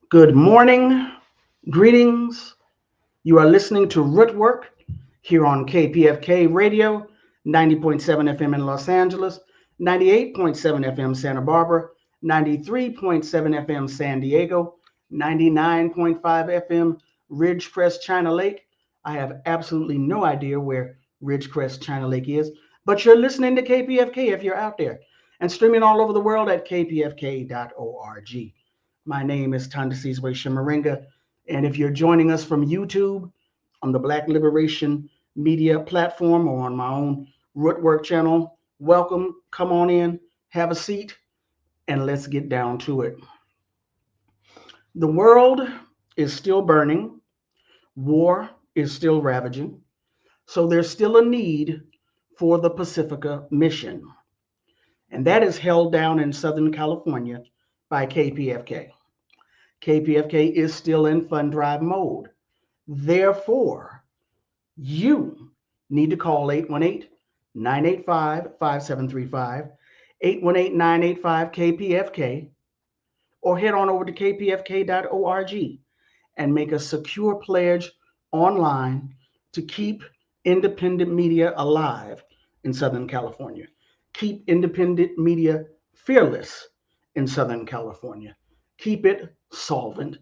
Good morning, greetings. You are listening to Rootwork here on KPFK Radio, 90.7 FM in Los Angeles, 98.7 FM Santa Barbara, 93.7 FM San Diego, 99.5 FM Ridgecrest, China Lake. I have absolutely no idea where Ridgecrest, China Lake is, but you're listening to KPFK if you're out there and streaming all over the world at kpfk.org. My name is Thandisizwe Chimurenga, and if you're joining us from YouTube, on the Black Liberation Media platform, or on my own Rootwork channel, welcome, come on in, have a seat, and let's get down to it. The world is still burning, war is still ravaging, so there's still a need for the Pacifica mission, and that is held down in Southern California by KPFK. KPFK is still in fund drive mode. Therefore, you need to call 818-985-5735, 818-985-KPFK, or head on over to kpfk.org and make a secure pledge online to keep independent media alive in Southern California. Keep independent media fearless in Southern California. Keep it solvent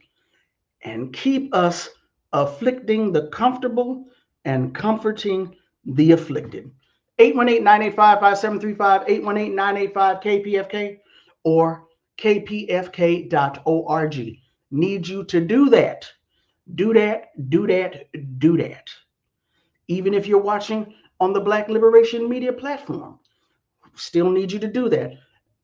and keep us afflicting the comfortable and comforting the afflicted. 818-985-5735, 818-985-KPFK, or kpfk.org. Need you to do that. Do that. Even if you're watching on the Black Liberation Media platform, still need you to do that.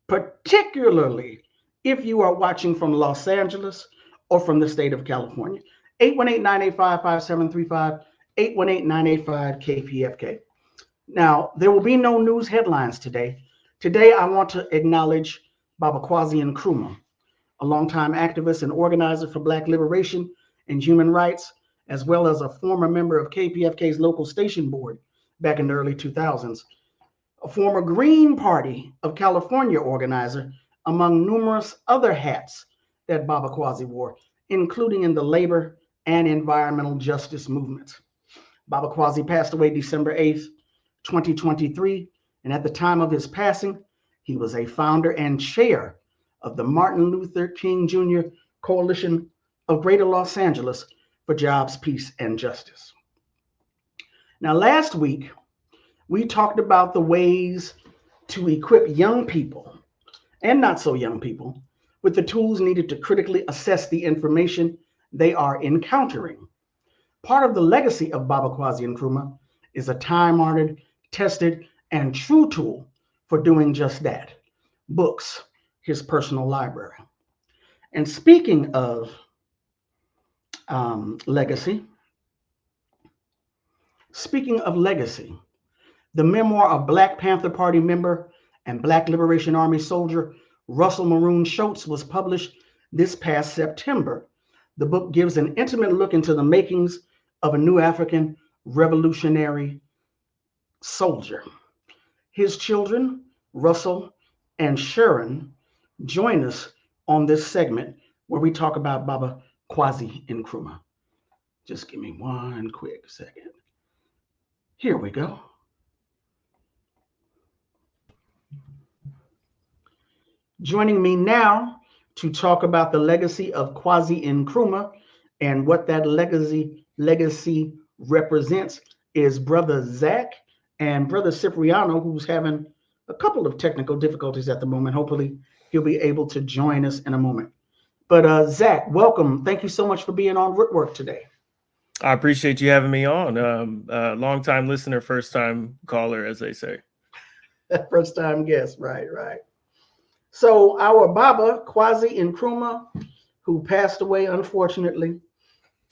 Particularly if you are watching from Los Angeles or from the state of California. 818-985-5735, 818-985-KPFK. Now, there will be no news headlines today. Today, I want to acknowledge Baba Kwasi Nkrumah, a longtime activist and organizer for Black liberation and human rights, as well as a former member of KPFK's local station board back in the early 2000s, a former Green Party of California organizer, among numerous other hats that Baba Kwasi wore, including in the labor and environmental justice movements. Baba Kwasi passed away December 8th, 2023, and at the time of his passing, he was a founder and chair of the Martin Luther King Jr. Coalition of Greater Los Angeles for Jobs, Peace, and Justice. Now, last week, we talked about the ways to equip young people and not so young people with the tools needed to critically assess the information they are encountering. Part of the legacy of Baba Kwasi Nkrumah is a time-honored, tested, and true tool for doing just that: books, his personal library. And speaking of legacy, the memoir of Black Panther Party member and Black Liberation Army soldier Russell Maroon Schultz was published this past September. The book gives an intimate look into the makings of a new African revolutionary soldier. His children, Russell and Sharon, join us on this segment where we talk about Baba Kwasi Nkrumah. Just give me one quick second. Here we go. Joining me now to talk about the legacy of Kwasi Nkrumah and what that legacy represents is Brother Zach and Brother Cipriano, who's having a couple of technical difficulties at the moment. Hopefully, he'll be able to join us in a moment. But Zach, welcome. Thank you so much for being on Rootwork today. I appreciate you having me on. Long-time listener, first-time caller, as they say. First-time guest, right. So our Baba, Kwasi Nkrumah, who passed away, unfortunately,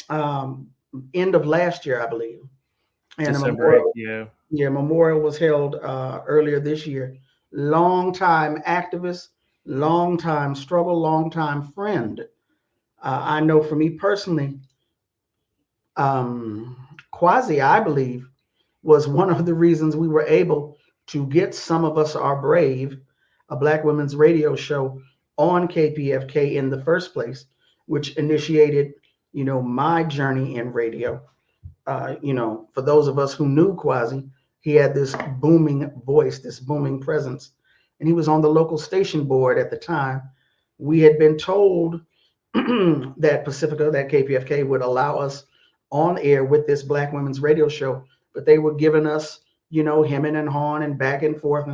end of last year, I believe. And December 8th, memorial was held earlier this year. Long-time activist, long-time struggle, long-time friend. I know for me personally, Kwasi, I believe, was one of the reasons we were able to get Some of Us Are Brave, a Black women's radio show on KPFK in the first place, which initiated, my journey in radio. For those of us who knew Quasi, he had this booming voice, this booming presence, and he was on the local station board at the time. We had been told that Pacifica, that KPFK would allow us on air with this Black women's radio show, but they were giving us, hemming and hawing and back and forth.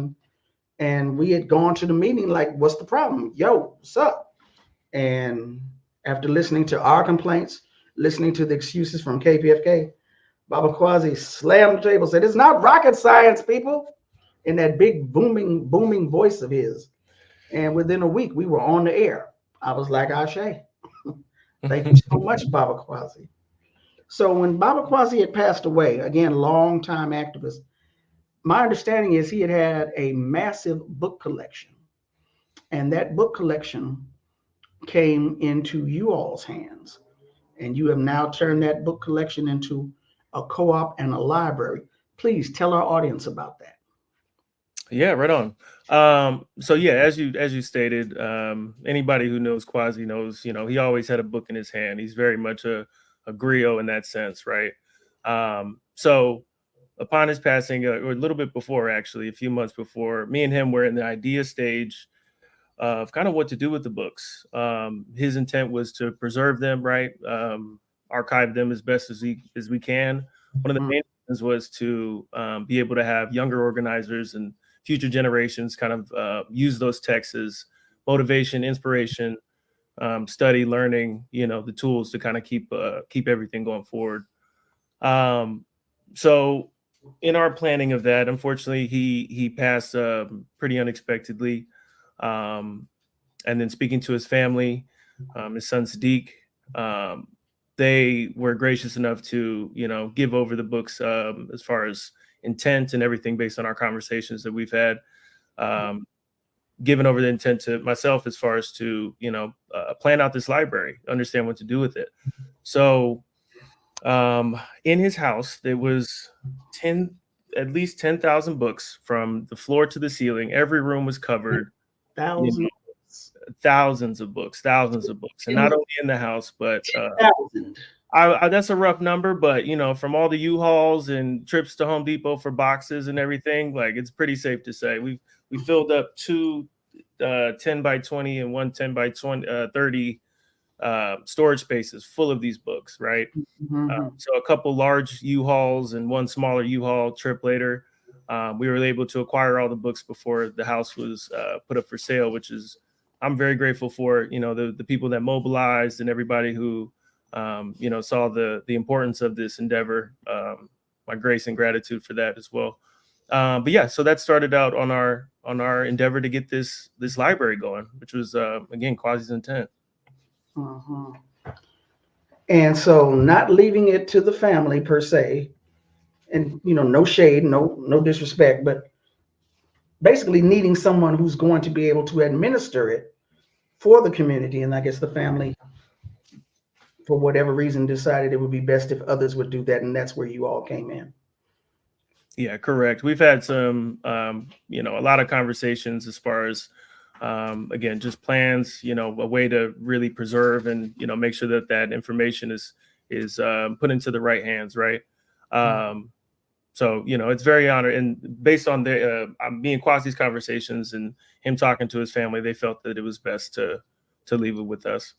And we had gone to the meeting like, what's the problem? Yo, what's up? And after listening to our complaints, listening to the excuses from KPFK, Baba Quasi slammed the table, said, it's not rocket science, people, in that big booming voice of his. And within a week, we were on the air. I was like, Ashe, thank you so much, Baba Quasi. So when Baba Quasi had passed away, again, longtime activist, my understanding is he had a massive book collection. And that book collection came into you all's hands. And you have now turned that book collection into a co-op and a library. Please tell our audience about that. Yeah, right on. So yeah, as you stated, anybody who knows Quasi knows, he always had a book in his hand. He's very much a griot in that sense, right? So upon his passing, or a little bit before, actually, a few months before, me and him were in the idea stage of kind of what to do with the books. His intent was to preserve them, right? Archive them as best as we can. One of the main things was to be able to have younger organizers and future generations kind of use those texts as motivation, inspiration, study, learning, the tools to kind of keep everything going forward. So in our planning of that, unfortunately, he passed pretty unexpectedly. And then speaking to his family, his son Sadiq, they were gracious enough to, give over the books as far as intent and everything based on our conversations that we've had, given over the intent to myself as far as to, plan out this library, understand what to do with it. So in his house, there was at least 10,000 books from the floor to the ceiling. Every room was covered. Thousands of books, and not only in the house, but that's a rough number, but from all the U-Hauls and trips to Home Depot for boxes and everything, like it's pretty safe to say we filled up two 10 by 20 and one 10 by 30 storage spaces full of these books, right? So a couple large U-Hauls and one smaller U-Haul trip later, we were able to acquire all the books before the house was put up for sale, which is I'm very grateful for, the people that mobilized and everybody who, saw the importance of this endeavor. My grace and gratitude for that as well. But yeah, so that started out on our endeavor to get this library going, which was again Quasi's intent. And so, not leaving it to the family per se, and no shade, no disrespect, but basically needing someone who's going to be able to administer it for the community. And I guess the family, for whatever reason, decided it would be best if others would do that. And that's where you all came in. Yeah, correct. We've had some, a lot of conversations as far as, again, just plans, a way to really preserve and, make sure that information is put into the right hands. Right. So, it's very honored, and based on me and Quasi's conversations and him talking to his family, they felt that it was best to leave it with us.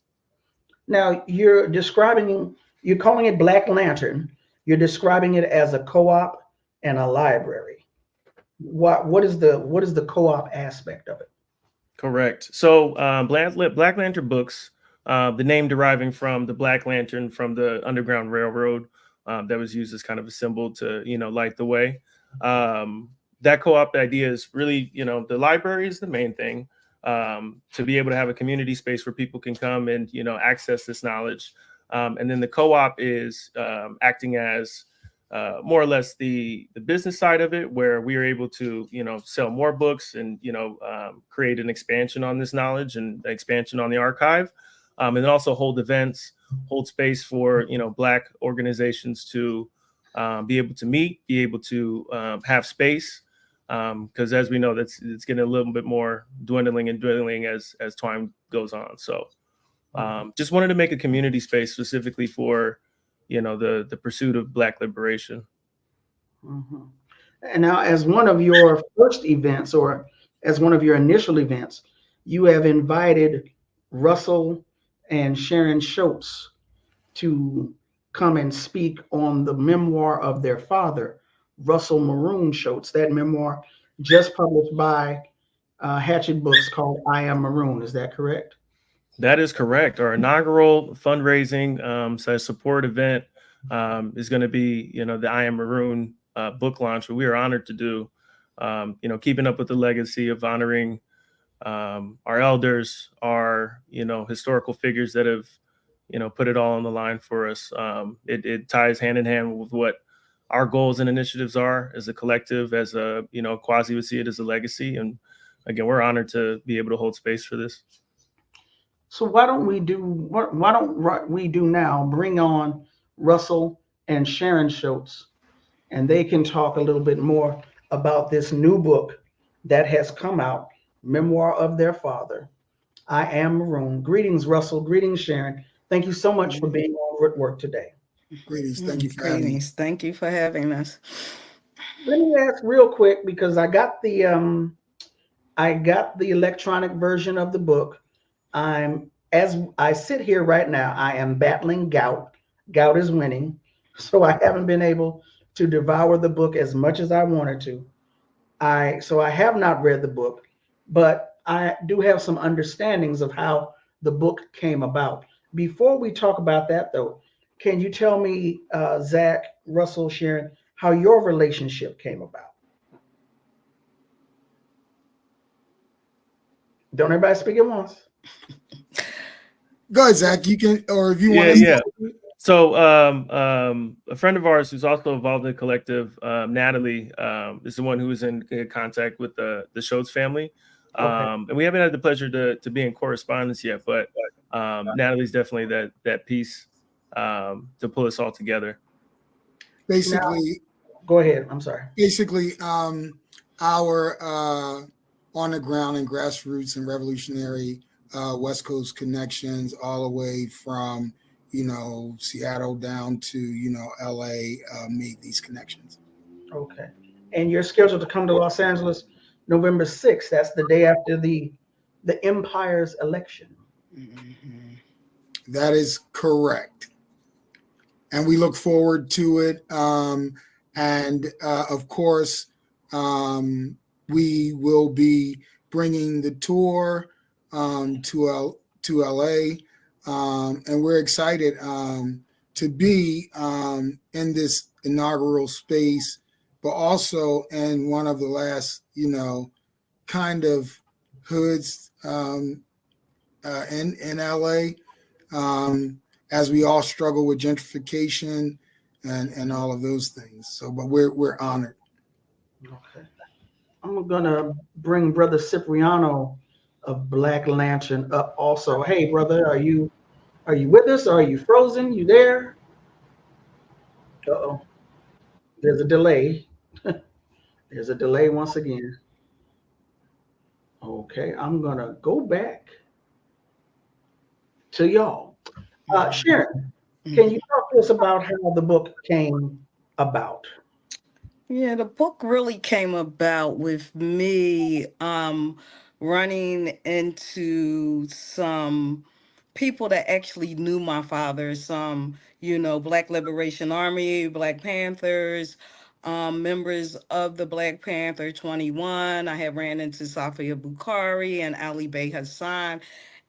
Now you're calling it Black Lantern. You're describing it as a co-op and a library. What is the co-op aspect of it? Correct. So Black Lantern Books, the name deriving from the Black Lantern from the Underground Railroad. That was used as kind of a symbol to, light the way. That co-op idea is really, the library is the main thing, to be able to have a community space where people can come and, access this knowledge. And then the co-op is acting as more or less the business side of it, where we are able to, sell more books and, create an expansion on this knowledge and expansion on the archive. And then also hold events, hold space for, Black organizations to be able to meet, be able to have space. Because as we know, it's getting a little bit more dwindling as time goes on. So Just wanted to make a community space specifically for, the pursuit of Black liberation. Mm-hmm. And now, as one of your first events, or as one of your initial events, you have invited Russell and Sharon Schultz to come and speak on the memoir of their father, Russell Maroon Schultz. That memoir just published by Hatchet Books, called I Am Maroon. Is that correct? That is correct. Our inaugural fundraising support event is going to be, the I Am Maroon book launch, what we are honored to do. Keeping up with the legacy of honoring our elders, our, historical figures that have, put it all on the line for us. It ties hand in hand with what our goals and initiatives are as a collective, as a, Quasi would see it as a legacy. And again, we're honored to be able to hold space for this. So why don't we do now bring on Russell and Sharon Schultz, and they can talk a little bit more about this new book that has come out, Memoir of Their Father, I Am Maroon. Greetings, Russell. Greetings, Sharon. Thank you so much for being on Rootwork today. Greetings. Thank you for having me. Thank you for having us. Let me ask real quick, because I got the electronic version of the book. As I sit here right now, I am battling gout. Gout is winning, so I haven't been able to devour the book as much as I wanted to. So I have not read the book, but I do have some understandings of how the book came about. Before we talk about that, though, can you tell me, Zach, Russell, Sharon, how your relationship came about? Don't everybody speak at once. Go ahead, Zach. You can, or if you want to. Yeah. So a friend of ours who's also involved in the collective, Natalie, is the one who was in contact with the Schultz family. And we haven't had the pleasure to be in correspondence yet, but Natalie's definitely that piece to pull us all together. Basically, go ahead. I'm sorry. Basically, our on the ground and grassroots and revolutionary West Coast connections, all the way from Seattle down to LA, made these connections. Okay. And you're scheduled to come to Los Angeles November 6th. That's the day after the Empire's election. Mm-hmm. That is correct. And we look forward to it. And of course, we will be bringing the tour to LA. And we're excited to be in this inaugural space, but also in one of the last, kind of hoods in LA, as we all struggle with gentrification and all of those things. So, but we're honored. Okay. I'm gonna bring Brother Cipriano of Black Lantern up also. Hey, brother, are you with us? Or are you frozen? You there? Uh-oh. There's a delay. There's a delay once again. Okay, I'm gonna go back to y'all. Sharon, can you talk to us about how the book came about? Yeah, the book really came about with me running into some people that actually knew my father, some, Black Liberation Army, Black Panthers, members of the Black Panther 21. I had ran into Safia Bukhari and Ali Bey Hassan.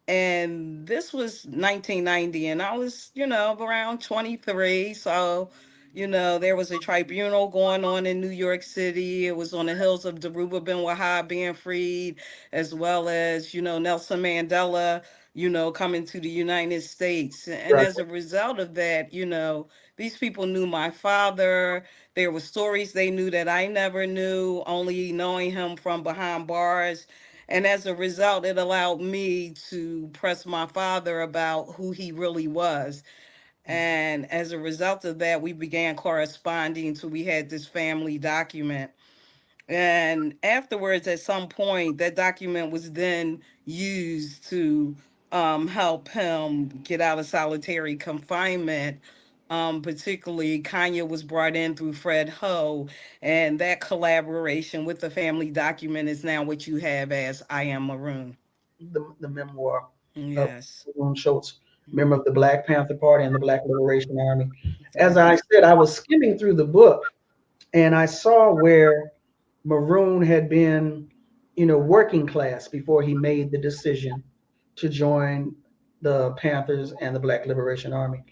And this was 1990, and I was, around 23. So, there was a tribunal going on in New York City. It was on the hills of Dhoruba bin Wahab being freed, as well as, Nelson Mandela, coming to the United States. And Right. as a result of that, these people knew my father. There were stories they knew that I never knew, only knowing him from behind bars. And as a result, it allowed me to press my father about who he really was. And as a result of that, we began corresponding until we had this family document. And afterwards, at some point, that document was then used to help him get out of solitary confinement. Particularly, Kanye was brought in through Fred Ho, and that collaboration with the family document is now what you have as I Am Maroon. The memoir of Yes. Maroon Schultz, member of the Black Panther Party and the Black Liberation Army. As I said, I was skimming through the book and I saw where Maroon had been, working class before he made the decision to join the Panthers and the Black Liberation Army.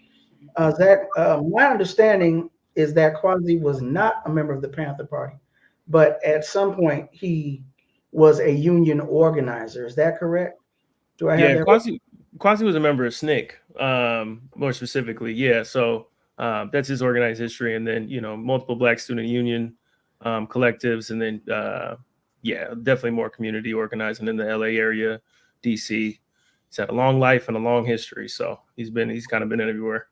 My understanding is that Kwasi was not a member of the Panther Party, but at some point he was a union organizer. Is that correct? Do I have Yeah, that right? Kwasi was a member of SNCC, more specifically. Yeah, so that's his organized history, and then multiple Black student union collectives, and then definitely more community organizing in the LA area, DC. He's had a long life and a long history, so he's kind of been everywhere.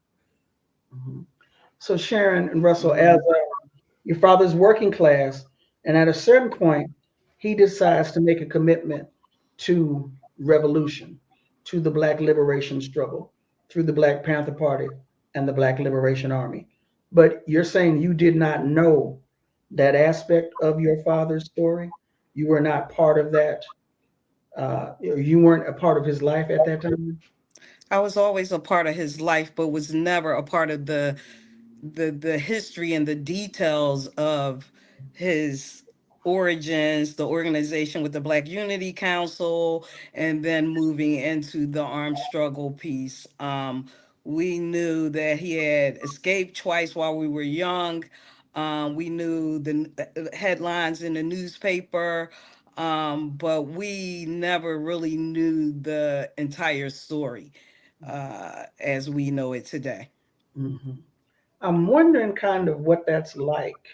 Mm-hmm. So Sharon and Russell, as your father's working class, and at a certain point, he decides to make a commitment to revolution, to the Black liberation struggle, through the Black Panther Party and the Black Liberation Army. But you're saying you did not know that aspect of your father's story? You were not part of that? You weren't a part of his life at that time? I was always a part of his life, but was never a part of the history and the details of his origins, the organization with the Black Unity Council, and then moving into the armed struggle piece. We knew that he had escaped twice while we were young. We knew the headlines in the newspaper, but we never really knew the entire story as we know it today. Mm-hmm. I'm wondering kind of what that's like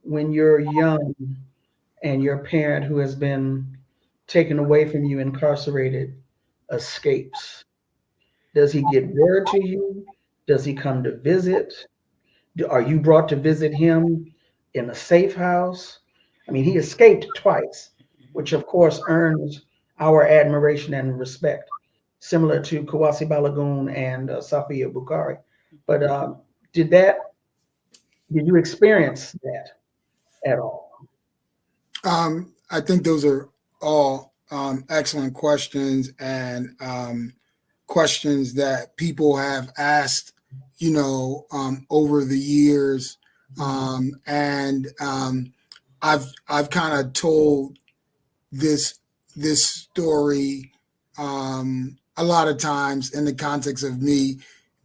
when you're young and your parent who has been taken away from you, incarcerated, escapes. Does he get word to you? Does he come to visit? Are you brought to visit him in a safe house? I mean, he escaped twice, which of course earns our admiration and respect, similar to Kawasi Balagoon and Safia Bukhari. But did you experience that at all? I think those are all excellent questions, and questions that people have asked, over the years. And I've kind of told this story a lot of times in the context of me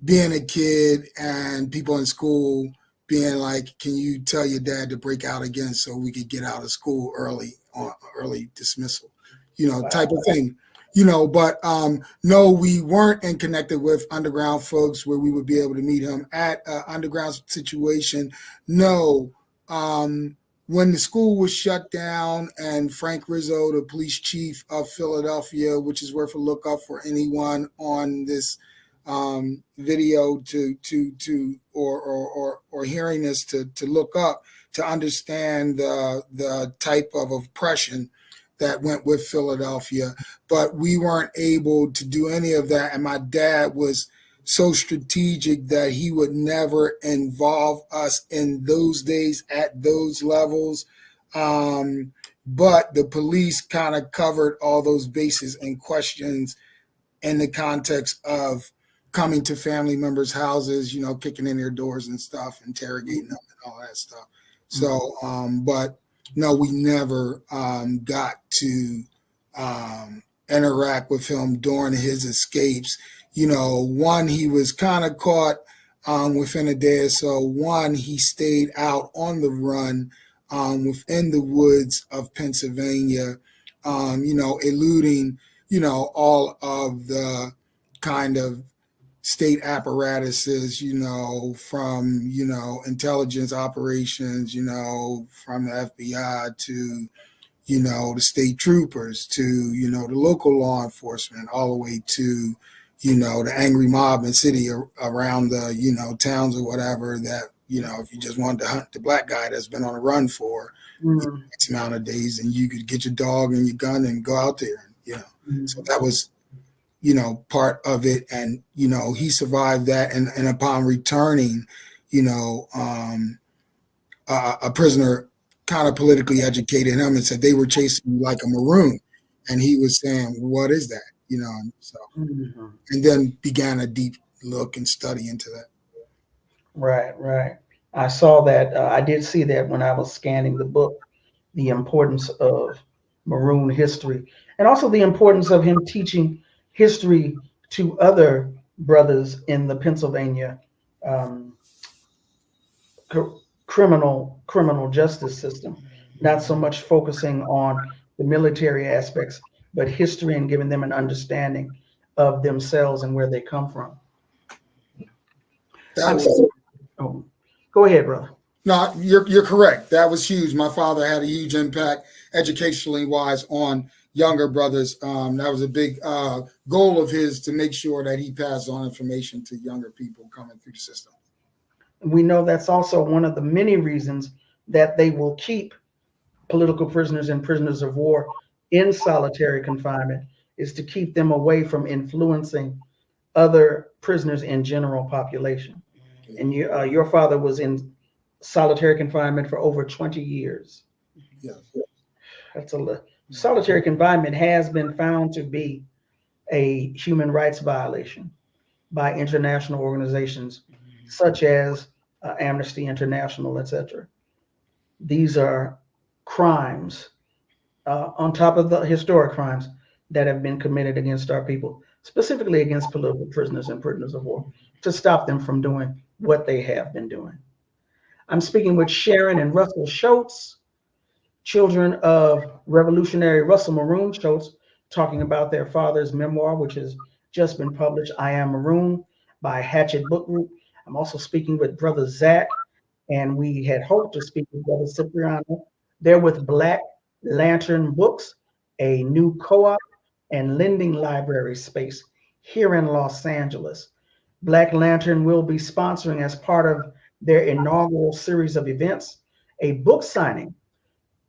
being a kid and people in school being like, can you tell your dad to break out again so we could get out of school early, on early dismissal, type of thing. But no, we weren't in connected with underground folks where we would be able to meet him at an underground situation. No, when the school was shut down and Frank Rizzo, the police chief of Philadelphia, which is worth a look up for anyone on this video or hearing this to look up to understand the type of oppression that went with Philadelphia. But we weren't able to do any of that. And my dad was so strategic that he would never involve us in those days at those levels. But the police kind of covered all those bases and questions in the context of coming to family members' houses, kicking in their doors and stuff, interrogating them and all that stuff. So, but no, we never got to interact with him during his escapes. One, he was kind of caught within a day or so. One, he stayed out on the run within the woods of Pennsylvania, eluding, all of the kind of state apparatuses, from, intelligence operations, from the FBI to, the state troopers to, the local law enforcement, all the way to, the angry mob in city around the, towns or whatever that, if you just wanted to hunt the black guy that's been on a run for X amount of days, and you could get your dog and your gun and go out there, So that was part of it. And, he survived that. And upon returning, a prisoner kind of politically educated him and said they were chasing you like a maroon. And he was saying, what is that? So, and then began a deep look and study into that. Right. I saw that. I did see that when I was scanning the book, the importance of Maroon history, and also the importance of him teaching history to other brothers in the Pennsylvania criminal justice system, not so much focusing on the military aspects, but history and giving them an understanding of themselves and where they come from. Go ahead, brother. No, you're correct. That was huge. My father had a huge impact educationally wise on younger brothers. That was a big goal of his, to make sure that he passed on information to younger people coming through the system. We know that's also one of the many reasons that they will keep political prisoners and prisoners of war in solitary confinement, is to keep them away from influencing other prisoners in general population. And your father was in solitary confinement for over 20 years. Yes. That's solitary confinement has been found to be a human rights violation by international organizations such as Amnesty International, etc. These are crimes on top of the historic crimes that have been committed against our people, specifically against political prisoners and prisoners of war, to stop them from doing what they have been doing. I'm speaking with Sharon and Russell Schultz, children of revolutionary Russell Maroon Schultz, talking about their father's memoir, which has just been published, I Am Maroon, by Hatchet Book Group. I'm also speaking with Brother Zach, and we had hoped to speak with Brother Cipriano. They're with Black Lantern Books, a new co-op and lending library space here in Los Angeles. Black Lantern will be sponsoring, as part of their inaugural series of events, a book signing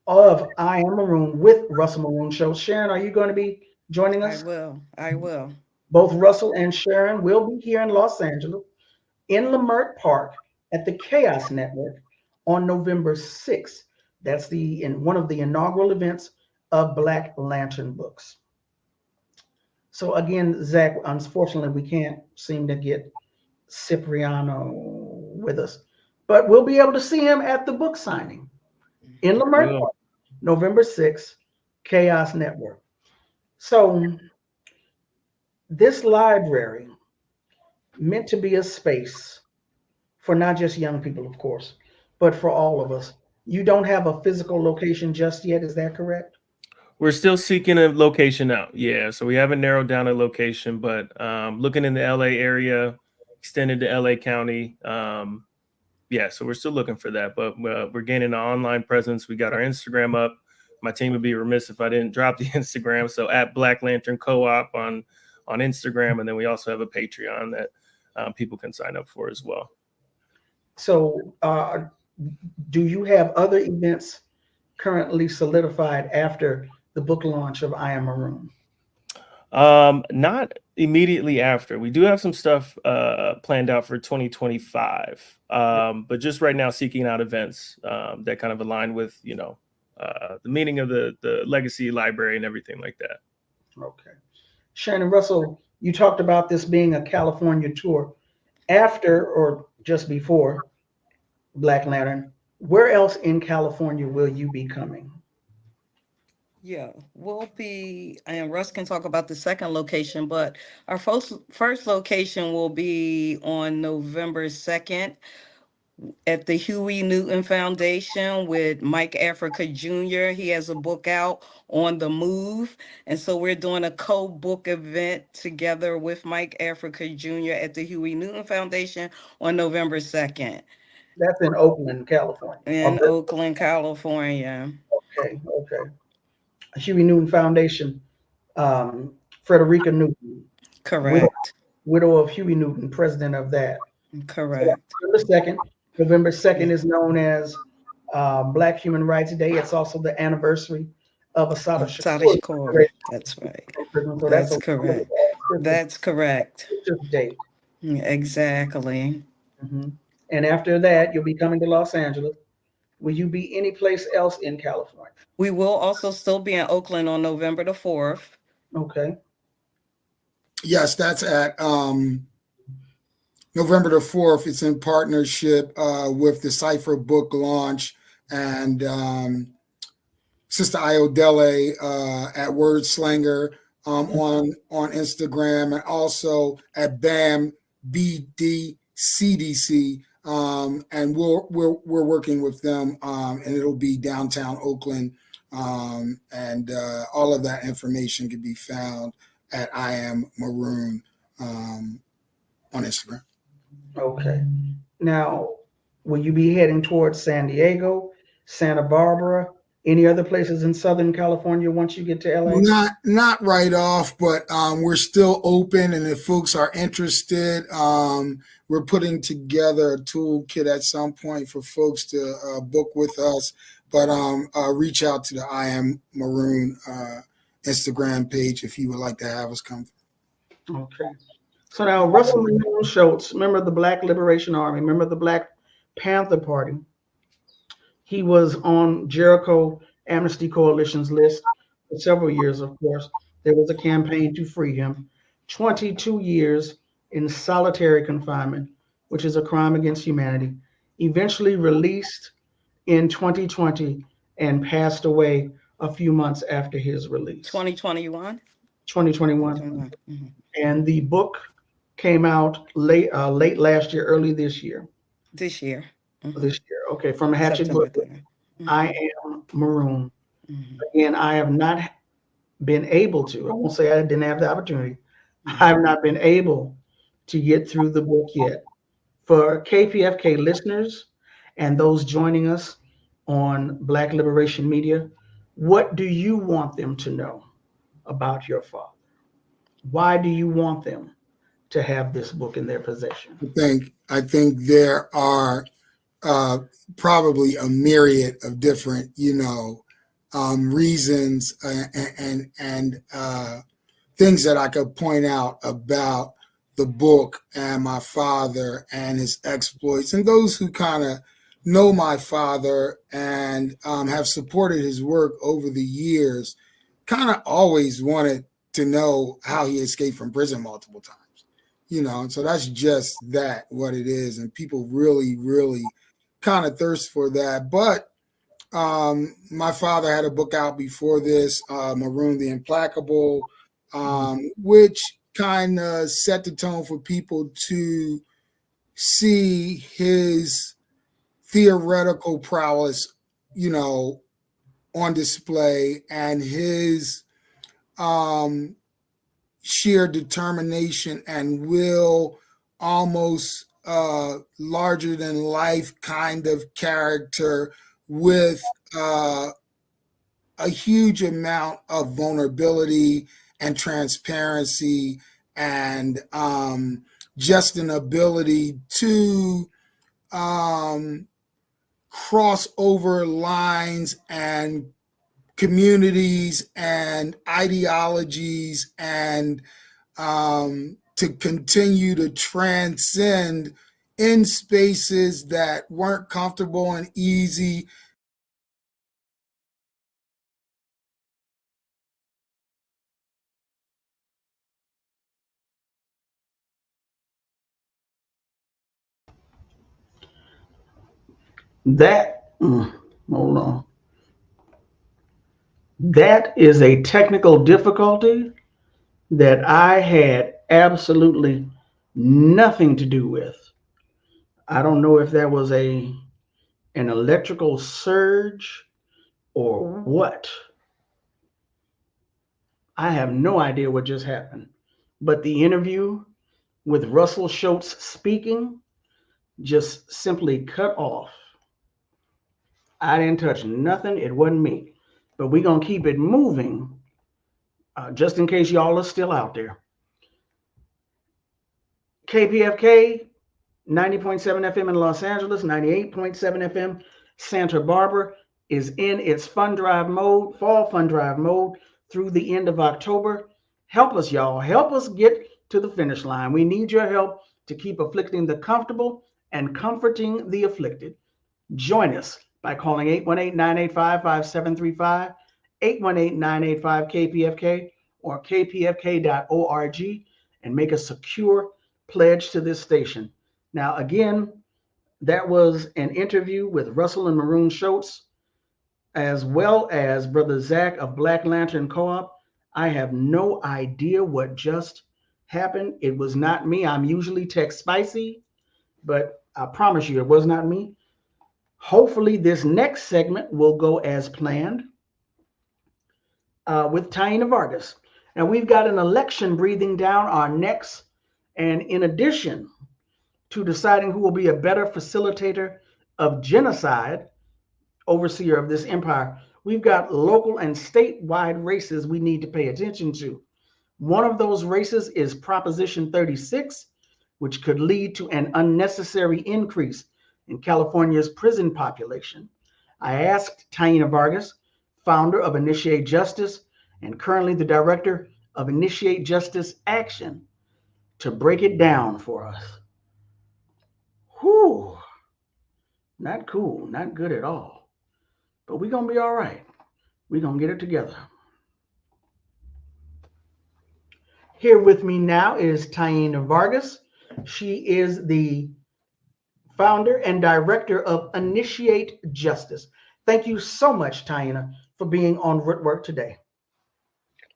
of I Am Maroon with Russell Maroon Schultz. Sharon, are you going to be joining us? I will. Both Russell and Sharon will be here in Los Angeles, in Leimert Park, at the Chaos Network on November 6th. That's in one of the inaugural events of Black Lantern Books. So again, Zach, unfortunately, we can't seem to get Cipriano with us, but we'll be able to see him at the book signing in Leimert Park, November 6th, Chaos Network. So this library, meant to be a space for not just young people, of course, but for all of us. You don't have a physical location just yet, is that correct? We're still seeking a location out. Yeah, so we haven't narrowed down a location, but looking in the LA area, extended to LA County. Yeah, so we're still looking for that, but we're gaining an online presence. We got our Instagram up. My team would be remiss if I didn't drop the Instagram. So at Black Lantern Co-op on Instagram, and then we also have a Patreon that people can sign up for as well. So do you have other events currently solidified after the book launch of I Am Maroon? Not immediately after. We do have some stuff planned out for 2025, but just right now seeking out events that kind of align with, the meaning of the legacy library and everything like that. Okay. Shannon Russell, you talked about this being a California tour. After or just before Black Lantern, where else in California will you be coming? Yeah, we'll be, and Russ can talk about the second location, but our first location will be on November 2nd at the Huey Newton Foundation with Mike Africa Jr. He has a book out, On the Move. And so we're doing a co-book event together with Mike Africa Jr. at the Huey Newton Foundation on November 2nd. That's in Oakland, California. Oakland, California. Okay. Huey Newton Foundation, Frederica Newton. Correct. Widow of Huey Newton, president of that. Correct. So November 2nd is known as Black Human Rights Day. It's also the anniversary of Assata Shakur. That's right. So that's correct. That's correct. Just date. Exactly. And after that, you'll be coming to Los Angeles. Will you be any place else in California? We will also still be in Oakland on November the 4th. Okay. Yes, that's at November the 4th. It's in partnership with the Cipher book launch and Sister Iodele at Word Slanger on Instagram, and also at BAM BDCDC. And we're working with them, and it'll be downtown Oakland. And all of that information can be found at I Am Maroon on Instagram. Okay. Now, will you be heading towards San Diego, Santa Barbara, any other places in Southern California once you get to LA? Not right off, but we're still open, and if folks are interested, we're putting together a toolkit at some point for folks to book with us. But reach out to the I Am Maroon Instagram page if you would like to have us come. Okay. So now Russell Maroon Schultz, member of the Black Liberation Army, member of the Black Panther Party. He was on Jericho Amnesty Coalition's list for several years, of course. There was a campaign to free him. 22 years in solitary confinement, which is a crime against humanity. Eventually released in 2020 and passed away a few months after his release. 2021? 2021. And the book came out late last year, early this year. This year. This year. Okay, from Hatchet Book. I Am Maroon. Again, I have not been able to, I won't say I didn't have the opportunity. I have not been able to get through the book yet. For KPFK listeners and those joining us on Black Liberation Media, what do you want them to know about your father? Why do you want them to have this book in their possession? I think there are probably a myriad of different, reasons and things that I could point out about the book and my father and his exploits. And those who kind of know my father and have supported his work over the years kind of always wanted to know how he escaped from prison multiple times. And so that's just what it is. And people really, really kind of thirst for that. But my father had a book out before this, Maroon the Implacable, which kind of set the tone for people to see his theoretical prowess, on display, and his sheer determination and will, almost larger than life kind of character with a huge amount of vulnerability and transparency, and just an ability to cross over lines and communities and ideologies, and to continue to transcend in spaces that weren't comfortable and easy. Hold on. That is a technical difficulty that I had absolutely nothing to do with. I don't know if that was an electrical surge or what. I have no idea what just happened. But the interview with Russell Schultz speaking just simply cut off. I didn't touch nothing. It wasn't me. But we're going to keep it moving just in case y'all are still out there. KPFK, 90.7 FM in Los Angeles, 98.7 FM Santa Barbara is in its fall fund drive mode through the end of October. Help us, y'all. Help us get to the finish line. We need your help to keep afflicting the comfortable and comforting the afflicted. Join us by calling 818-985-5735, 818-985-KPFK, or kpfk.org, and make a secure pledge to this station. Now, again, that was an interview with Russell and Maroon Schultz, as well as Brother Zach of Black Lantern Co-op. I have no idea what just happened. It was not me. I'm usually text spicy, but I promise you it was not me. Hopefully this next segment will go as planned with Taina Vargas. Now we've got an election breathing down our necks, and in addition to deciding who will be a better facilitator of genocide, overseer of this empire, we've got local and statewide races we need to pay attention to. One of those races is Proposition 36, which could lead to an unnecessary increase in California's prison population. I asked Taina Vargas, founder of Initiate Justice and currently the director of Initiate Justice Action, to break it down for us. Whew, not cool, not good at all. But we're going to be all right. We're going to get it together. Here with me now is Taina Vargas. She is the founder and director of Initiate Justice. Thank you so much, Taina, for being on Rootwork today.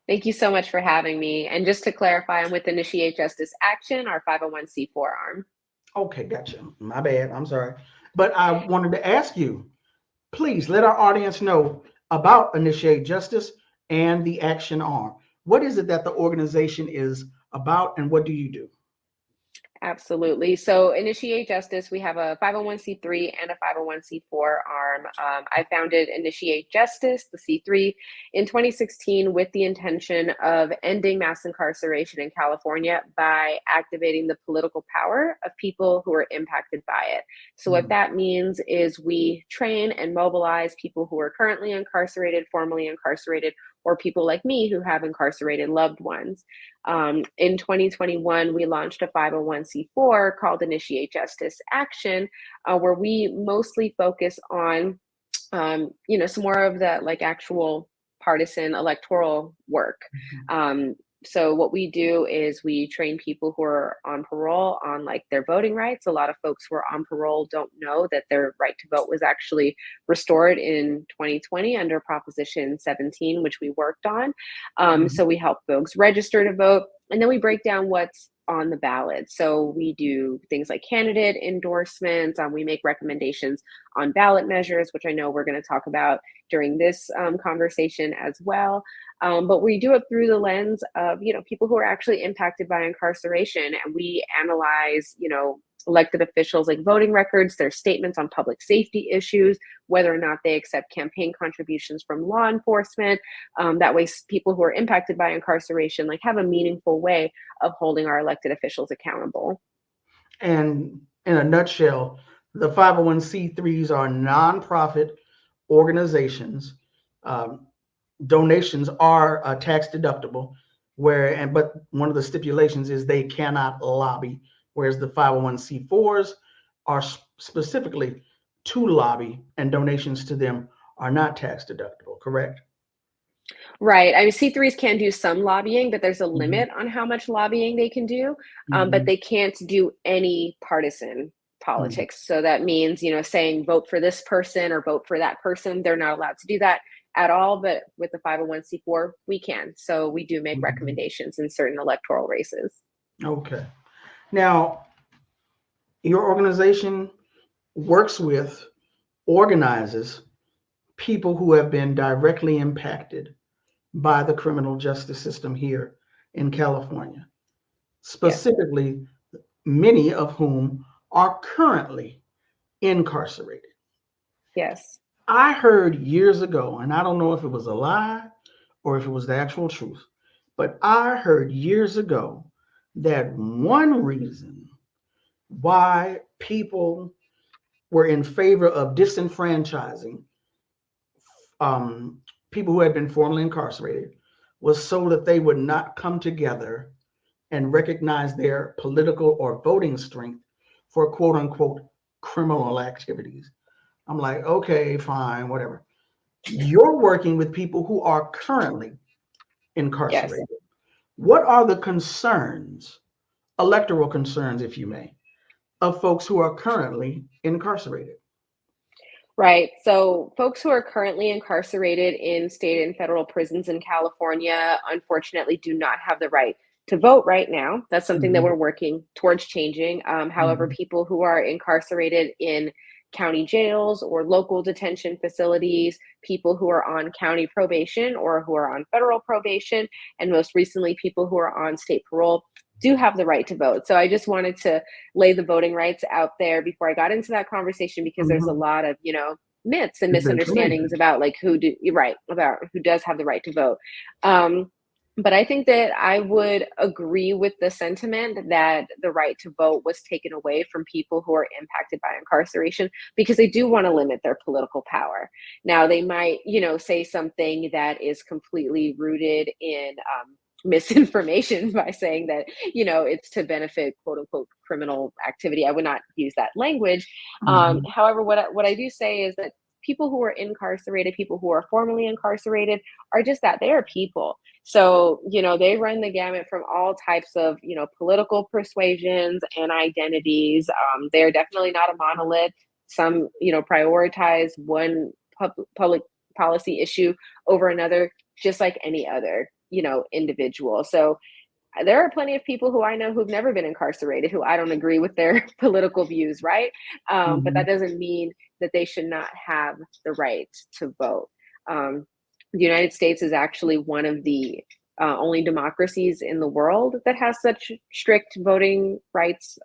Thank you so much for having me. And just to clarify, I'm with Initiate Justice Action, our 501c4 arm. Okay, gotcha. My bad. I'm sorry. But I wanted to ask you, please let our audience know about Initiate Justice and the Action arm. What is it that the organization is about, and what do you do? Absolutely. So Initiate Justice, we have a 501c3 and a 501c4 arm. I founded Initiate Justice, the C3, in 2016 with the intention of ending mass incarceration in California by activating the political power of people who are impacted by it. So what that means is we train and mobilize people who are currently incarcerated, formerly incarcerated, or people like me who have incarcerated loved ones. In 2021, we launched a 501c4 called Initiate Justice Action, where we mostly focus on, some more of the actual partisan electoral work. So what we do is we train people who are on parole on their voting rights. A lot of folks who are on parole don't know that their right to vote was actually restored in 2020 under Proposition 17, which we worked on. So we help folks register to vote, and then we break down what's on the ballot. So we do things like candidate endorsements. We make recommendations on ballot measures, which I know we're going to talk about during this conversation as well. But we do it through the lens of, people who are actually impacted by incarceration. And we analyze, elected officials voting records, their statements on public safety issues, whether or not they accept campaign contributions from law enforcement. That way people who are impacted by incarceration have a meaningful way of holding our elected officials accountable. And in a nutshell, the 501c3s are nonprofit organizations. Donations are tax deductible, but one of the stipulations is they cannot lobby, whereas the 501c4s are specifically to lobby, and donations to them are not tax deductible, correct? Right. I mean, C3s can do some lobbying, but there's a limit on how much lobbying they can do, but they can't do any partisan politics. So that means, saying vote for this person or vote for that person. They're not allowed to do that at all, but with the 501c4, we can. So we do make recommendations in certain electoral races. Okay. Now, your organization organizes people who have been directly impacted by the criminal justice system here in California, specifically many of whom are currently incarcerated. Yes. I heard years ago, and I don't know if it was a lie or if it was the actual truth, but I heard years ago that one reason why people were in favor of disenfranchising people who had been formerly incarcerated was so that they would not come together and recognize their political or voting strength for quote unquote criminal activities. I'm like, okay, fine, whatever. You're working with people who are currently incarcerated. Yes. What are the concerns, electoral concerns, if you may, of folks who are currently incarcerated? Right. So folks who are currently incarcerated in state and federal prisons in California, unfortunately, do not have the right to vote right now. That's something that we're working towards changing. However, people who are incarcerated in county jails or local detention facilities, people who are on county probation or who are on federal probation, and most recently, people who are on state parole, do have the right to vote. So I just wanted to lay the voting rights out there before I got into that conversation, because there's a lot of, myths and misunderstandings about who does have the right to vote. But I think that I would agree with the sentiment that the right to vote was taken away from people who are impacted by incarceration because they do want to limit their political power. Now, they might, say something that is completely rooted in misinformation by saying that, it's to benefit quote unquote criminal activity. I would not use that language. However, what I do say is that people who are incarcerated, people who are formerly incarcerated, are just that. They are people. So, they run the gamut from all types of, political persuasions and identities. They're definitely not a monolith. Some, prioritize one public policy issue over another, just like any other, individual. So there are plenty of people who I know who've never been incarcerated, who I don't agree with their political views, right? But that doesn't mean that they should not have the right to vote. The United States is actually one of the only democracies in the world that has such strict voting rights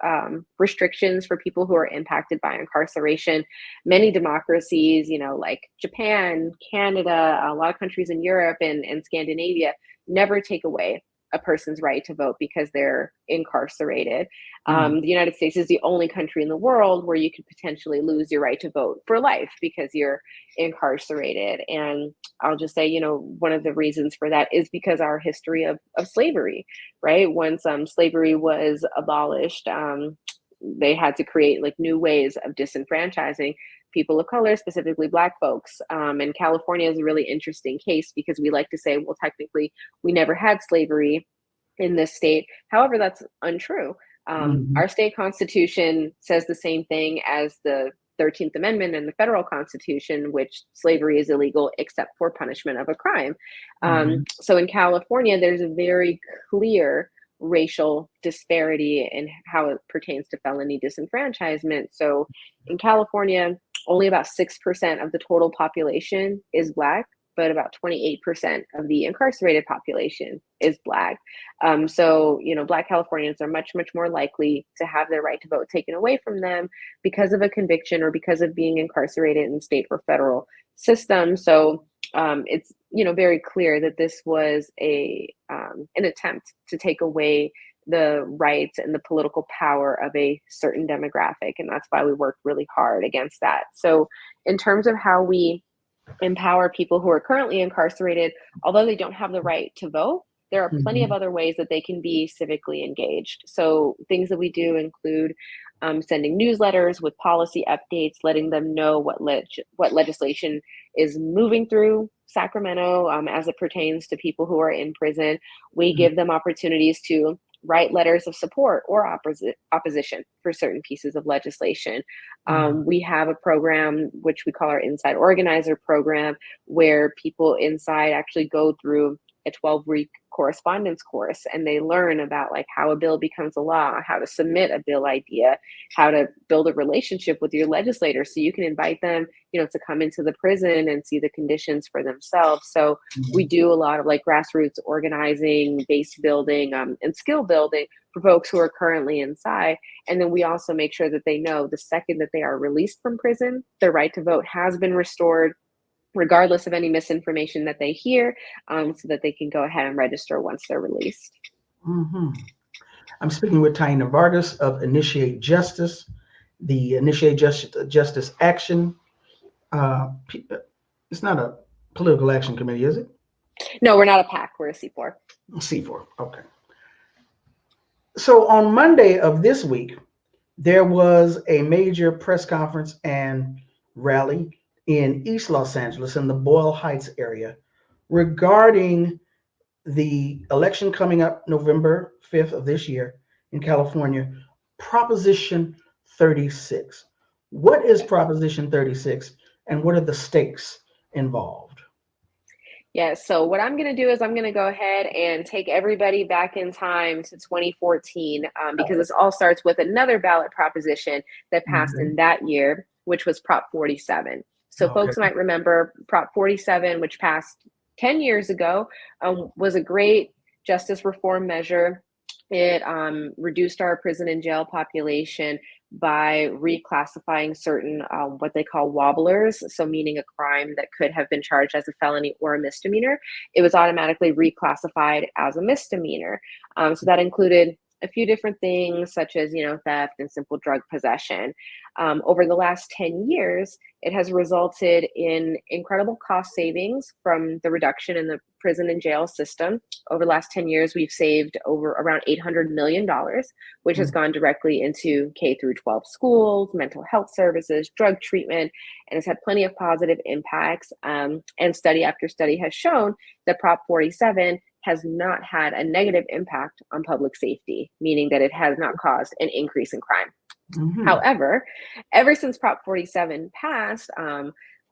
restrictions for people who are impacted by incarceration. Many democracies, like Japan, Canada, a lot of countries in Europe and Scandinavia, never take away a person's right to vote because they're incarcerated. The United States is the only country in the world where you could potentially lose your right to vote for life because you're incarcerated. And I'll just say, one of the reasons for that is because our history of slavery, right? Once slavery was abolished, they had to create new ways of disenfranchising people of color, specifically Black folks. And California is a really interesting case because we like to say, well, technically, we never had slavery in this state. However, that's untrue. Our state constitution says the same thing as the 13th Amendment in the federal constitution, which slavery is illegal except for punishment of a crime. So in California, there's a very clear racial disparity in how it pertains to felony disenfranchisement. So in California, only about 6% of the total population is Black, but about 28% of the incarcerated population is Black. So, Black Californians are much, much more likely to have their right to vote taken away from them because of a conviction or because of being incarcerated in state or federal systems. So it's, very clear that this was an attempt to take away the rights and the political power of a certain demographic. And that's why we worked really hard against that. So in terms of how we empower people who are currently incarcerated, although they don't have the right to vote, there are plenty of other ways that they can be civically engaged. So things that we do include sending newsletters with policy updates, letting them know what legislation is moving through Sacramento as it pertains to people who are in prison. We give them opportunities to write letters of support or opposition for certain pieces of legislation. We have a program which we call our Inside Organizer program, where people inside actually go through a 12-week correspondence course, and they learn about how a bill becomes a law, how to submit a bill idea, how to build a relationship with your legislator so you can invite them, to come into the prison and see the conditions for themselves. So we do a lot of grassroots organizing, base building, and skill building for folks who are currently inside. And then we also make sure that they know the second that they are released from prison, their right to vote has been restored, regardless of any misinformation that they hear, so that they can go ahead and register once they're released. I'm speaking with Taina Vargas of Initiate Justice, the Initiate Justice Action. It's not a political action committee, is it? No, we're not a PAC. We're a C4. C4, okay. So on Monday of this week, there was a major press conference and rally in East Los Angeles in the Boyle Heights area regarding the election coming up November 5th of this year in California, Proposition 36. What is Proposition 36 and what are the stakes involved? Yeah, so what I'm going to do is I'm going to go ahead and take everybody back in time to 2014 because this all starts with another ballot proposition that passed in that year, which was Prop 47. So folks might remember Prop 47, which passed 10 years ago, was a great justice reform measure. It reduced our prison and jail population by reclassifying certain what they call wobblers, so meaning a crime that could have been charged as a felony or a misdemeanor. It was automatically reclassified as a misdemeanor. So that included a few different things such as, theft and simple drug possession. Over the last 10 years, it has resulted in incredible cost savings from the reduction in the prison and jail system. Over the last 10 years, we've saved over around $800 million, which has gone directly into K through 12 schools, mental health services, drug treatment, and it's had plenty of positive impacts. And study after study has shown that Prop 47 has not had a negative impact on public safety, meaning that it has not caused an increase in crime. However, ever since Prop 47 passed,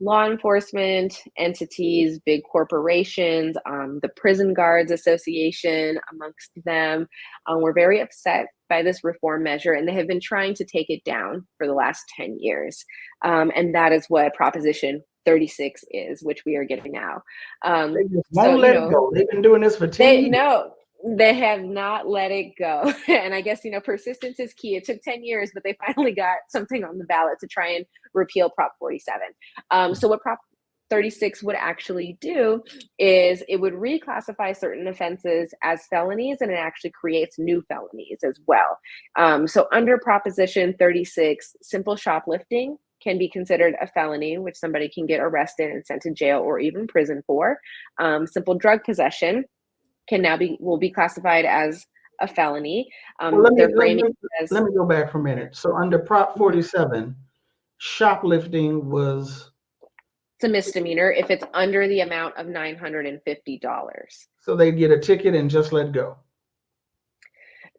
law enforcement entities, big corporations, the Prison Guards Association amongst them, were very upset by this reform measure, and they have been trying to take it down for the last 10 years. And that is what Proposition 36 is, which we are getting now. They just won't let it go. They've been doing this for 10 years. No, they have not let it go. And I guess, persistence is key. It took 10 years, but they finally got something on the ballot to try and repeal Prop 47. So what Prop 36 would actually do is it would reclassify certain offenses as felonies, and it actually creates new felonies as well. So under Proposition 36, simple shoplifting can be considered a felony, which somebody can get arrested and sent to jail or even prison for. Simple drug possession will be classified as a felony. Let me go back for a minute. So under Prop 47, shoplifting was... It's a misdemeanor if it's under the amount of $950. So they get a ticket and just let go.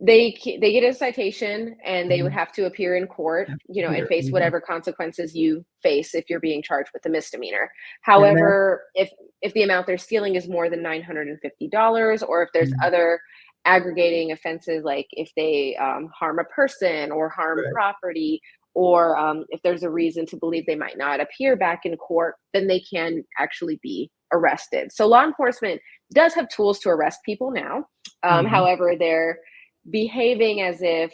They get a citation and they would have to appear in court, and face whatever consequences you face if you're being charged with a misdemeanor. However, if the amount they're stealing is more than $950, or if there's other aggregating offenses, like if they harm a person or harm property, or if there's a reason to believe they might not appear back in court, then they can actually be arrested. So law enforcement does have tools to arrest people now. However, they're behaving as if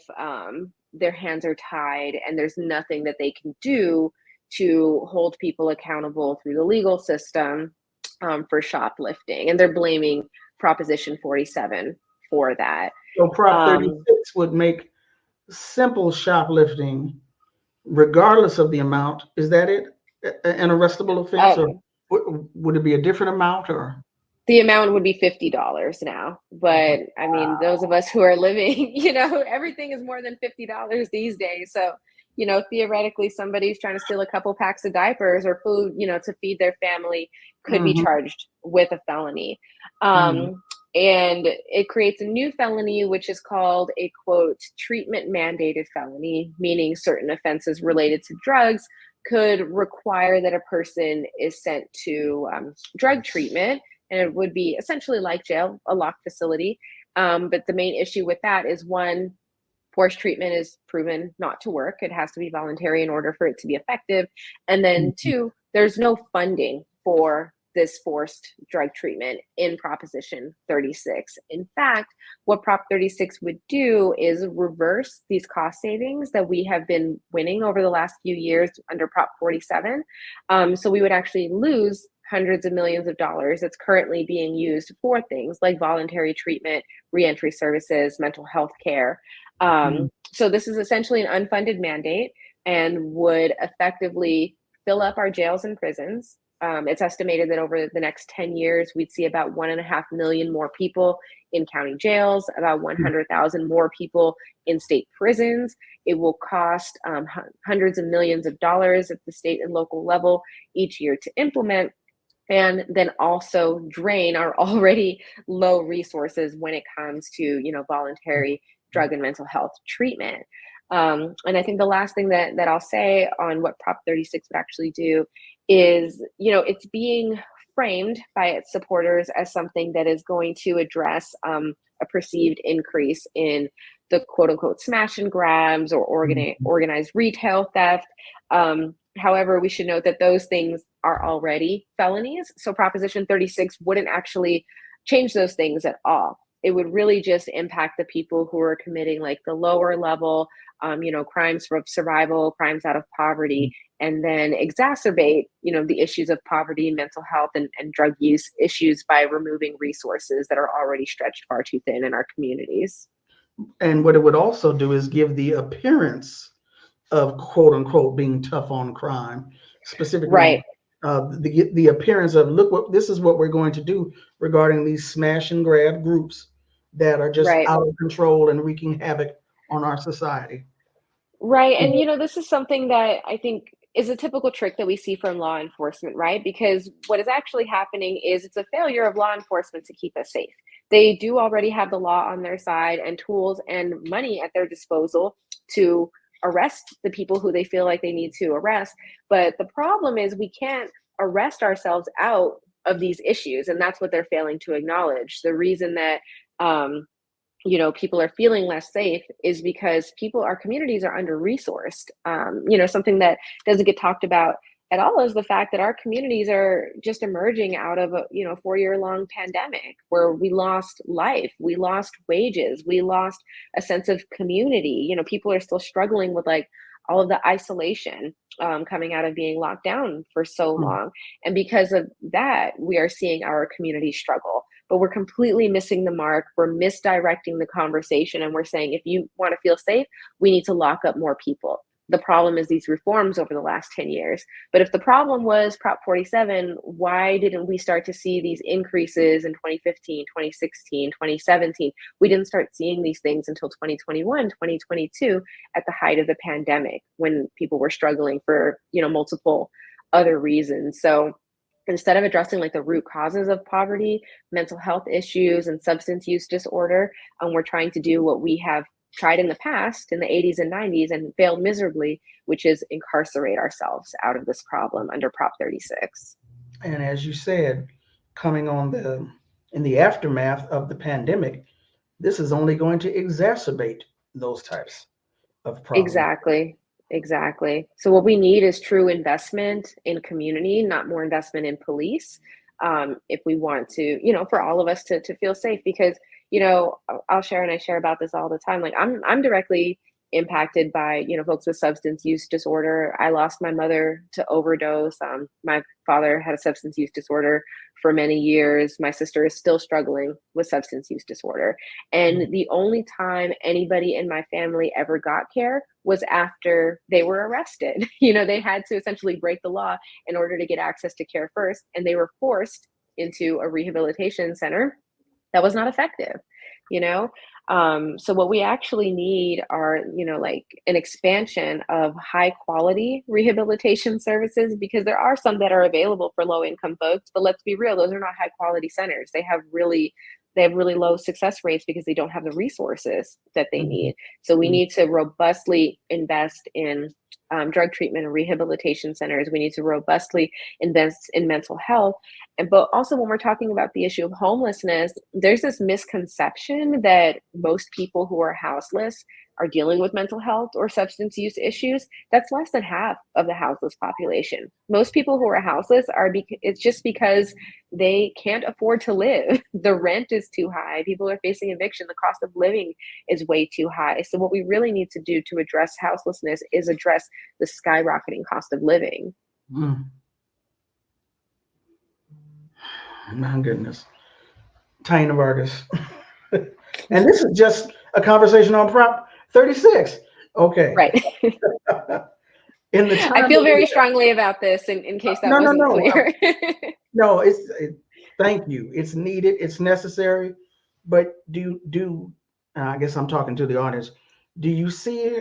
their hands are tied and there's nothing that they can do to hold people accountable through the legal system for shoplifting. And they're blaming Proposition 47 for that. So Prop 36 would make simple shoplifting, regardless of the amount, is that it? An arrestable offense? Or would it be a different amount? Or the amount would be $50 now. But I mean, those of us who are living, everything is more than $50 these days. So, theoretically, somebody's trying to steal a couple packs of diapers or food, to feed their family could be charged with a felony. And it creates a new felony, which is called a, quote, treatment mandated felony, meaning certain offenses related to drugs could require that a person is sent to drug treatment. And it would be essentially like jail, a locked facility. But the main issue with that is, one, forced treatment is proven not to work. It has to be voluntary in order for it to be effective. And then two, there's no funding for this forced drug treatment in Proposition 36. In fact, what Prop 36 would do is reverse these cost savings that we have been winning over the last few years under Prop 47. So we would actually lose hundreds of millions of dollars that's currently being used for things like voluntary treatment, reentry services, mental health care. So this is essentially an unfunded mandate and would effectively fill up our jails and prisons, It's estimated that over the next 10 years, we'd see about 1.5 million more people in county jails, about 100,000 more people in state prisons. It will cost hundreds of millions of dollars at the state and local level each year to implement, and then also drain our already low resources when it comes to, voluntary drug and mental health treatment. And I think the last thing that I'll say on what Prop 36 would actually do is, it's being framed by its supporters as something that is going to address a perceived increase in the quote unquote smash and grabs or organized retail theft. However, we should note that those things are already felonies. So Proposition 36 wouldn't actually change those things at all. It would really just impact the people who are committing like the lower level, crimes of survival, crimes out of poverty, and then exacerbate, the issues of poverty, mental health, and drug use issues by removing resources that are already stretched far too thin in our communities. And what it would also do is give the appearance of quote unquote being tough on crime, specifically, right? The appearance of this is what we're going to do regarding these smash and grab groups that are just right. out of control and wreaking havoc on our society. Right. And, this is something that I think is a typical trick that we see from law enforcement, right? Because what is actually happening is it's a failure of law enforcement to keep us safe. They do already have the law on their side and tools and money at their disposal to arrest the people who they feel like they need to arrest. But the problem is we can't arrest ourselves out of these issues. And that's what they're failing to acknowledge. The reason that, people are feeling less safe is because our communities are under-resourced. Something that doesn't get talked about at all is the fact that our communities are just emerging out of a 4-year-long pandemic where we lost life, we lost wages, we lost a sense of community. People are still struggling with like all of the isolation coming out of being locked down for so long. And because of that, we are seeing our community struggle. But we're completely missing the mark. We're misdirecting the conversation. And we're saying, if you want to feel safe, we need to lock up more people. The problem is these reforms over the last 10 years. But if the problem was Prop 47, why didn't we start to see these increases in 2015, 2016, 2017? We didn't start seeing these things until 2021, 2022, at the height of the pandemic, when people were struggling for, multiple other reasons. So instead of addressing like the root causes of poverty, mental health issues, and substance use disorder, we're trying to do what we have tried in the past in the 80s and 90s and failed miserably, which is incarcerate ourselves out of this problem under Prop 36. And as you said, coming in the aftermath of the pandemic, this is only going to exacerbate those types of problems. Exactly. So what we need is true investment in community, not more investment in police. If we want to, for all of us to feel safe, because, I'll share, and I share about this all the time. Like I'm directly impacted by, folks with substance use disorder. I lost my mother to overdose. My father had a substance use disorder for many years. My sister is still struggling with substance use disorder. And the only time anybody in my family ever got care was after they were arrested. They had to essentially break the law in order to get access to care first. And they were forced into a rehabilitation center that was not effective, So what we actually need are, like an expansion of high quality rehabilitation services, because there are some that are available for low income folks, but let's be real, those are not high quality centers. They have really low success rates because they don't have the resources that they need. So we need to robustly invest in drug treatment and rehabilitation centers. We need to robustly invest in mental health. But also when we're talking about the issue of homelessness, there's this misconception that most people who are houseless are dealing with mental health or substance use issues. That's less than half of the houseless population. Most people who are houseless it's just because they can't afford to live. The rent is too high. People are facing eviction. The cost of living is way too high. So what we really need to do to address houselessness is address the skyrocketing cost of living. My goodness. Tina Vargas. And this is just a conversation on Prop 36. Okay. Right. In the time I feel very strongly about this in case that wasn't clear. No, thank you. It's needed, it's necessary. But I guess I'm talking to the audience. Do you see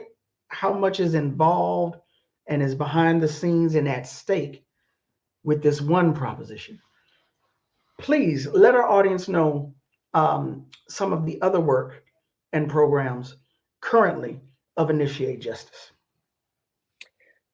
how much is involved and is behind the scenes and at stake with this one proposition? Please let our audience know some of the other work and programs currently of Initiate Justice.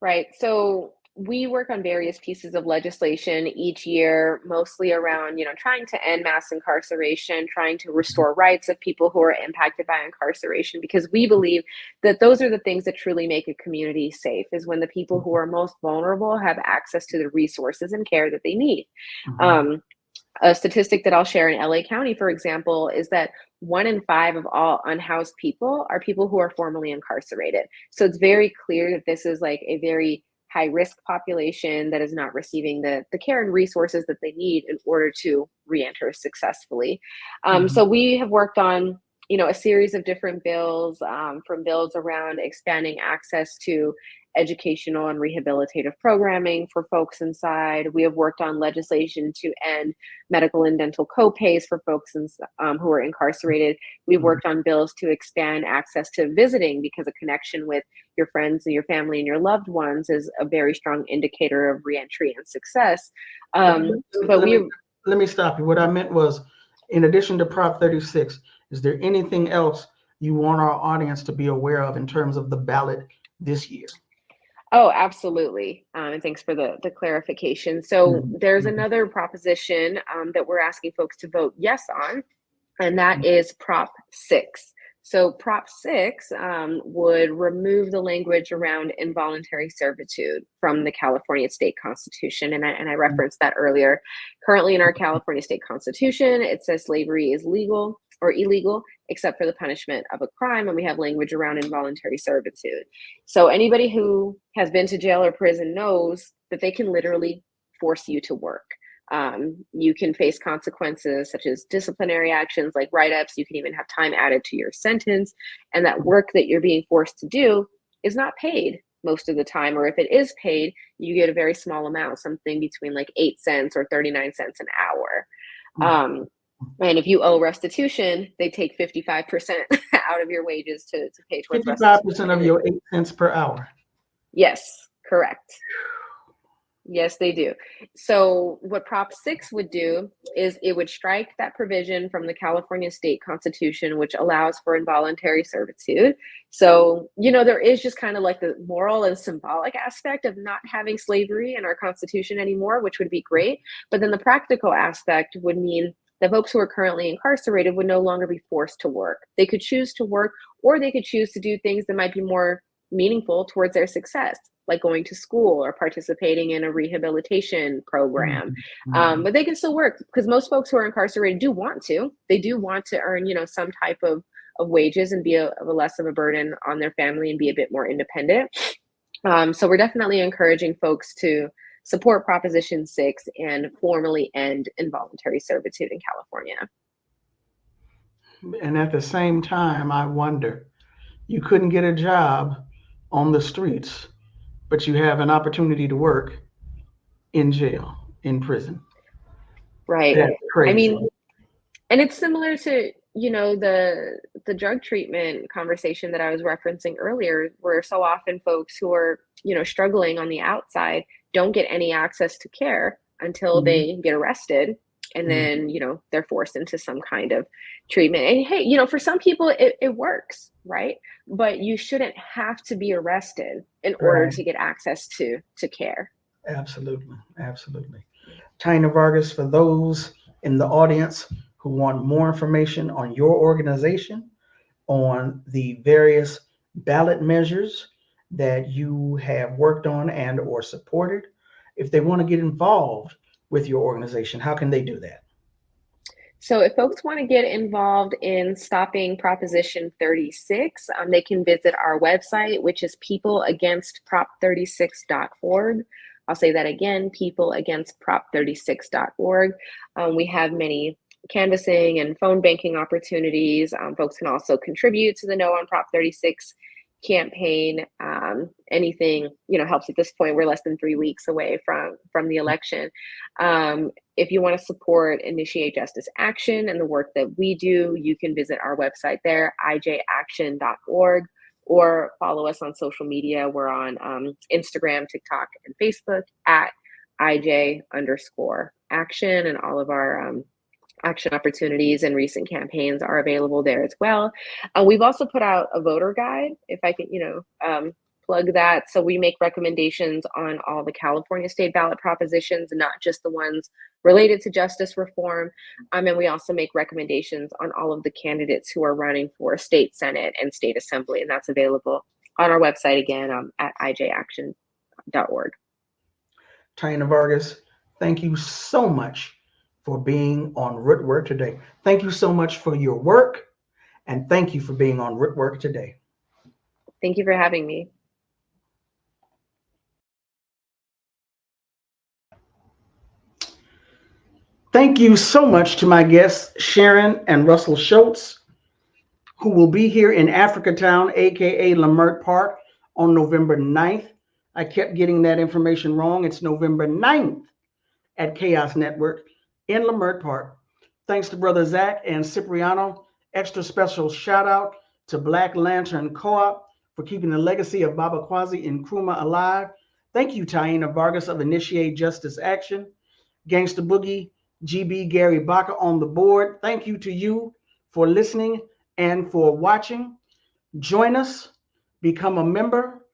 Right. So we work on various pieces of legislation each year, mostly around, trying to end mass incarceration, trying to restore rights of people who are impacted by incarceration, because we believe that those are the things that truly make a community safe, is when the people who are most vulnerable have access to the resources and care that they need. A statistic that I'll share in LA County, for example, is that 1 in 5 of all unhoused people are people who are formerly incarcerated. So it's very clear that this is like a very high risk population that is not receiving the care and resources that they need in order to re-enter successfully. So we have worked on, a series of different bills, from bills around expanding access to educational and rehabilitative programming for folks inside. We have worked on legislation to end medical and dental co-pays for folks who are incarcerated. We've worked on bills to expand access to visiting, because a connection with your friends and your family and your loved ones is a very strong indicator of reentry and success. Let me stop you. What I meant was, in addition to Prop 36, is there anything else you want our audience to be aware of in terms of the ballot this year? Oh, absolutely. And thanks for the clarification. So there's another proposition that we're asking folks to vote yes on, and that is Prop 6. So Prop 6 would remove the language around involuntary servitude from the California state constitution. And I referenced that earlier. Currently in our California state constitution, it says slavery is legal or illegal, except for the punishment of a crime. And we have language around involuntary servitude. So anybody who has been to jail or prison knows that they can literally force you to work. You can face consequences such as disciplinary actions like write-ups. You can even have time added to your sentence. And that work that you're being forced to do is not paid most of the time. Or if it is paid, you get a very small amount, something between like 8 cents or 39 cents an hour. And if you owe restitution, they take 55% out of your wages to pay towards 55% of your 8 cents per hour. Yes, correct. Yes, they do. So what Prop 6 would do is it would strike that provision from the California state constitution, which allows for involuntary servitude. So, there is just kind of like the moral and symbolic aspect of not having slavery in our constitution anymore, which would be great. But then the practical aspect would mean that folks who are currently incarcerated would no longer be forced to work. They could choose to work, or they could choose to do things that might be more meaningful towards their success, like going to school or participating in a rehabilitation program. But they can still work, because most folks who are incarcerated do want to. They do want to earn, some type of wages and be a less of a burden on their family and be a bit more independent. So we're definitely encouraging folks to support Proposition 6 and formally end involuntary servitude in California. And at the same time, I wonder, you couldn't get a job on the streets, but you have an opportunity to work in jail, in prison. Right. That's crazy. I mean, and it's similar to, the drug treatment conversation that I was referencing earlier, where so often folks who are, struggling on the outside don't get any access to care until they get arrested. And then, they're forced into some kind of treatment. And hey, for some people it works, right? But you shouldn't have to be arrested in order to get access to care. Absolutely. Absolutely. Taina Vargas, for those in the audience who want more information on your organization, on the various ballot measures that you have worked on and or supported, if they want to get involved with your organization, how can they do that? So if folks want to get involved in stopping Proposition 36, they can visit our website, which is peopleagainstprop36.org. I'll say that again, peopleagainstprop36.org. We have many canvassing and phone banking opportunities. Folks can also contribute to the No on Prop 36 campaign, anything, helps at this point. We're less than 3 weeks away from the election. If you want to support Initiate Justice Action and the work that we do, you can visit our website there, ijaction.org, or follow us on social media. We're on Instagram, TikTok, and Facebook at IJ_action, and all of our action opportunities and recent campaigns are available there as well. We've also put out a voter guide, if I can, plug that. So we make recommendations on all the California state ballot propositions, not just the ones related to justice reform. And we also make recommendations on all of the candidates who are running for state senate and state assembly. And that's available on our website again, at ijaction.org. Taina Vargas, thank you so much for being on Rootwork today. Thank you so much for your work, and thank you for being on Rootwork today. Thank you for having me. Thank you so much to my guests, Sharon and Russell Schultz, who will be here in Africatown, aka Leimert Park, on November 9th. I kept getting that information wrong. It's November 9th at Chaos Network in Leimert Park. Thanks to Brother Zach and Cipriano. Extra special shout out to Black Lantern Co-op for keeping the legacy of Baba Kwazi Nkrumah alive. Thank you, Taina Vargas of Initiate Justice Action. Gangsta Boogie, GB Gary Baca on the board. Thank you to you for listening and for watching. Join us, become a member,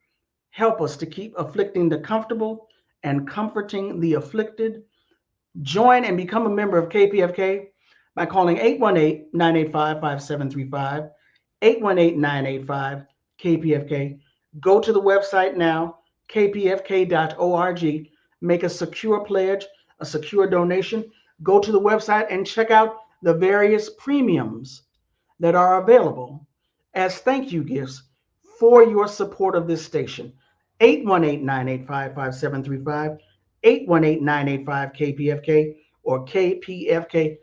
help us to keep afflicting the comfortable and comforting the afflicted. Join and become a member of KPFK by calling 818-985-5735, 818-985-KPFK. Go to the website now, kpfk.org. Make a secure pledge, a secure donation. Go to the website and check out the various premiums that are available as thank you gifts for your support of this station. 818-985-5735, 818-985-KPFK, or kpfk.org.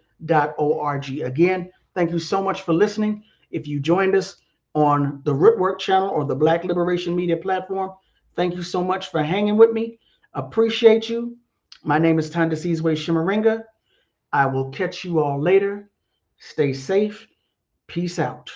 Again, thank you so much for listening. If you joined us on the Rootwork channel or the Black Liberation Media platform, thank you so much for hanging with me. Appreciate you. My name is Thandisizwe Chimurenga. I will catch you all later. Stay safe. Peace out.